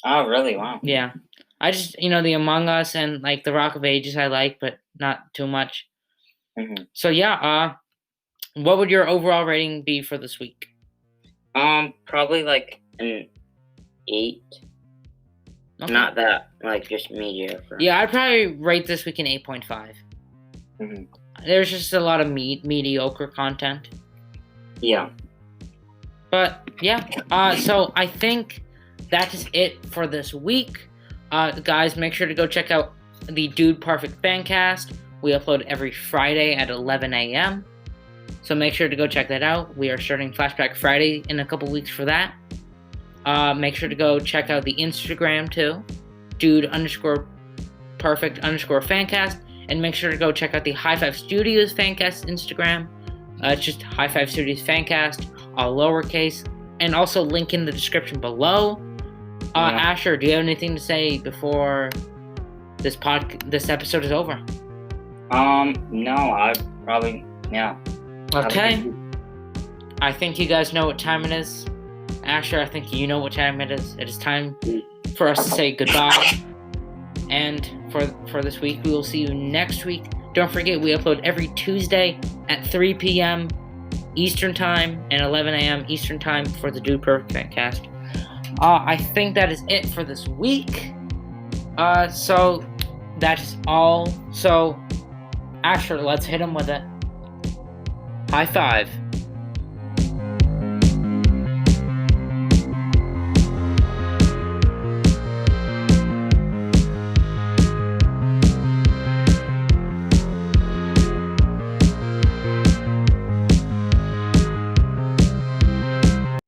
Oh, really? Wow. Yeah. I just, the Among Us and like the Rock of Ages I like, but not too much. Mm-hmm. So yeah, what would your overall rating be for this week? Probably like an 8. Okay. Not that, just mediocre. Yeah, I'd probably rate this week an 8.5. Mm-hmm. There's just a lot of mediocre content. Yeah. But yeah, so I think that is it for this week. Guys, make sure to go check out the Dude Perfect Fancast. We upload every Friday at 11 a.m. So make sure to go check that out. We are starting Flashback Friday in a couple weeks for that. Make sure to go check out the Instagram too. Dude_perfect_fancast. And make sure to go check out the Hi5 Studios Fancast Instagram. It's just Hi5 Studios Fancast, all lowercase. And also link in the description below. Asher, do you have anything to say before this episode is over? No, I probably, yeah. Okay. I think you guys know what time it is. Asher, I think you know what time it is. It is time for us to say goodbye. And for this week, we will see you next week. Don't forget, we upload every Tuesday at 3 p.m. Eastern Time and 11 a.m. Eastern Time for the Dude Perfect Fancast. I think that is it for this week. So that is all. So, Asher, let's hit him with it. High 5.